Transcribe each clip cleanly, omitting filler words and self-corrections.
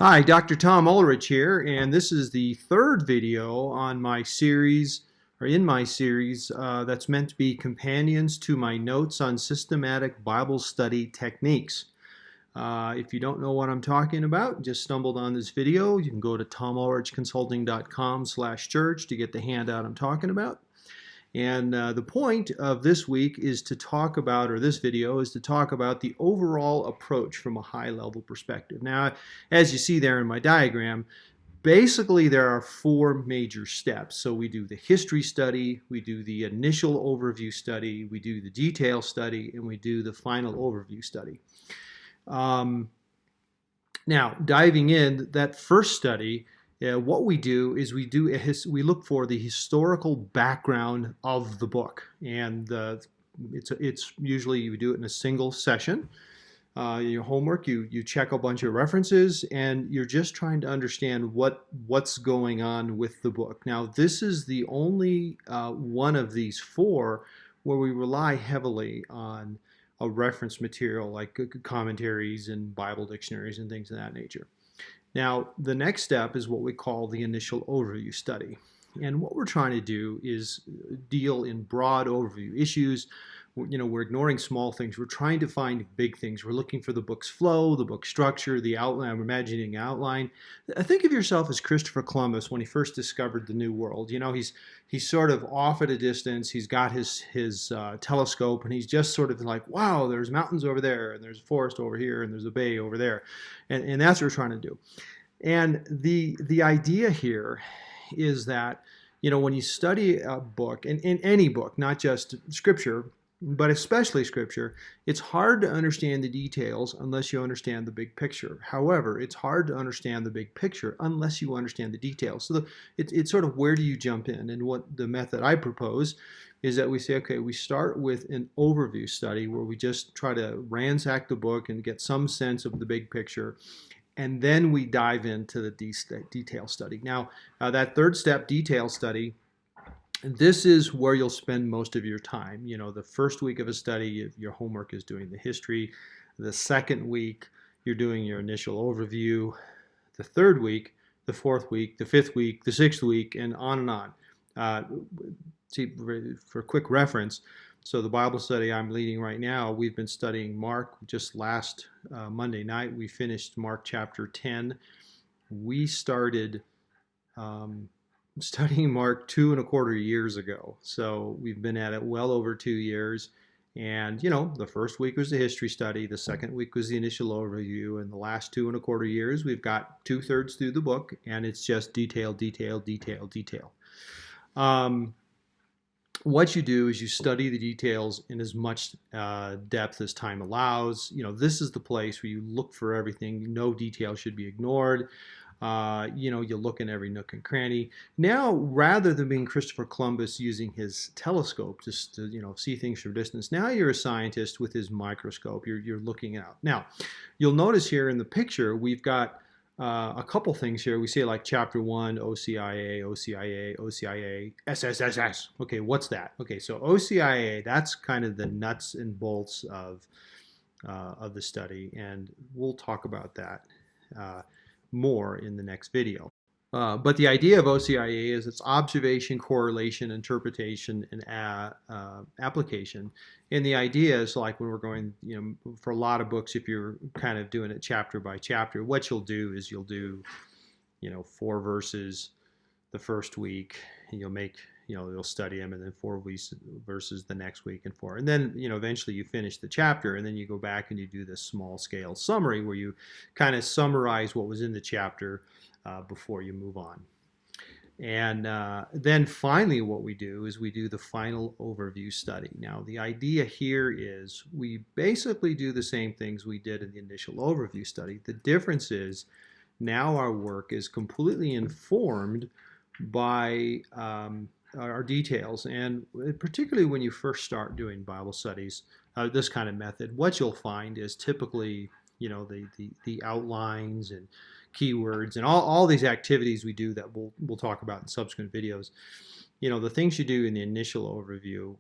Hi, Dr. Tom Ulrich here, and this is the third video on my series, or in my series, that's meant to be companions to my notes on systematic Bible study techniques. If you don't know what I'm talking about, just stumbled on this video, you can go to tomulrichconsulting.com/church to get the handout I'm talking about. And the point of this week is to talk about, or this video is to talk about the overall approach from a high-level perspective. Now, as you see there in my diagram, basically there are four major steps. So we do the history study, we do the initial overview study, we do the detail study, and we do the final overview study. Now, diving in, that first study, what we do is we look for the historical background of the book, and it's usually you do it in a single session. Your homework, you check a bunch of references, and you're just trying to understand what's going on with the book. Now, this is the only one of these four where we rely heavily on a reference material like commentaries and Bible dictionaries and things of that nature. Now, the next step is what we call the initial overview study. And what we're trying to do is deal in broad overview issues. We're ignoring small things. We're trying to find big things. We're looking for the book's flow, the book structure, the outline. We're imagining an outline. Think of yourself as Christopher Columbus when he first discovered the New World. He's sort of off at a distance. He's got his telescope, and he's just sort of like, wow, there's mountains over there, and there's a forest over here, and there's a bay over there. And that's what we're trying to do. And the idea here is that, when you study a book, and in any book, not just Scripture, but especially Scripture, it's hard to understand the details unless you understand the big picture. However, it's hard to understand the big picture unless you understand the details. So it's sort of where do you jump in? And what the method I propose is that we say, okay, we start with an overview study where we just try to ransack the book and get some sense of the big picture. And then we dive into the detail study. Now, that third step, detail study, this is where you'll spend most of your time. The first week of a study, your homework is doing the history. The second week, you're doing your initial overview. The third week, the fourth week, the fifth week, the sixth week, and on and on. See, for quick reference, so the Bible study I'm leading right now, we've been studying Mark. Just last Monday night, we finished Mark chapter 10. We started studying Mark 2.25 years ago. So we've been at it well over 2 years. And, the first week was the history study. The second week was the initial overview. And the last 2.25 years, we've got 2/3 through the book. And it's just detail, detail, detail, detail. What you do is you study the details in as much depth as time allows. This is the place where you look for everything. No detail should be ignored. You look in every nook and cranny. Now, rather than being Christopher Columbus using his telescope just to, see things from a distance, now you're a scientist with his microscope. You're looking out. Now, you'll notice here in the picture, we've got a couple things here. We say like chapter 1, OCIA, OCIA, OCIA, SSSS. Okay, what's that? Okay, so OCIA, that's kind of the nuts and bolts of the study, and we'll talk about that more in the next video. But the idea of OCIA is it's observation, correlation, interpretation, and application. And the idea is like when we're going, for a lot of books, if you're kind of doing it chapter by chapter, what you'll do is you'll do, 4 verses the first week, and you'll study them, and then 4 verses the next week, and 4. And then, eventually you finish the chapter, and then you go back and you do this small scale summary where you kind of summarize what was in the chapter before you move on. And then finally what we do is we do the final overview study. Now, the idea here is we basically do the same things we did in the initial overview study. The difference is now our work is completely informed by our details, and particularly when you first start doing Bible studies, this kind of method, what you'll find is typically, the outlines and keywords and all these activities we do that we'll talk about in subsequent videos. The things you do in the initial overview,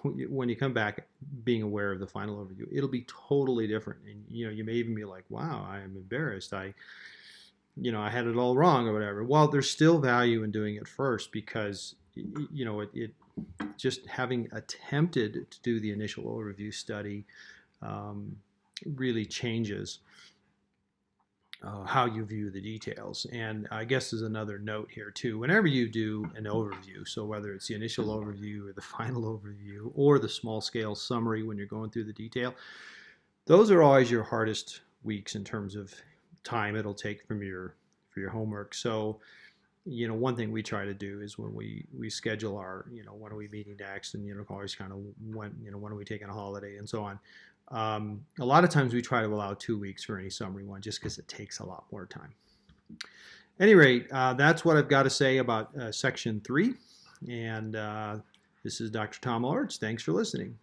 when you come back, being aware of the final overview, it'll be totally different. And you may even be like, "Wow, I am embarrassed. I had it all wrong or whatever." Well, there's still value in doing it first because it just having attempted to do the initial overview study really changes how you view the details. And I guess there's another note here too. Whenever you do an overview, so whether it's the initial overview or the final overview or the small scale summary when you're going through the detail, those are always your hardest weeks in terms of time it'll take for your homework. So one thing we try to do is when we schedule our, when are we meeting next, and always kind of when are we taking a holiday and so on. A lot of times we try to allow 2 weeks for any summary one, just because it takes a lot more time. At any rate, that's what I've got to say about section 3. And this is Dr. Tom Lawrence. Thanks for listening.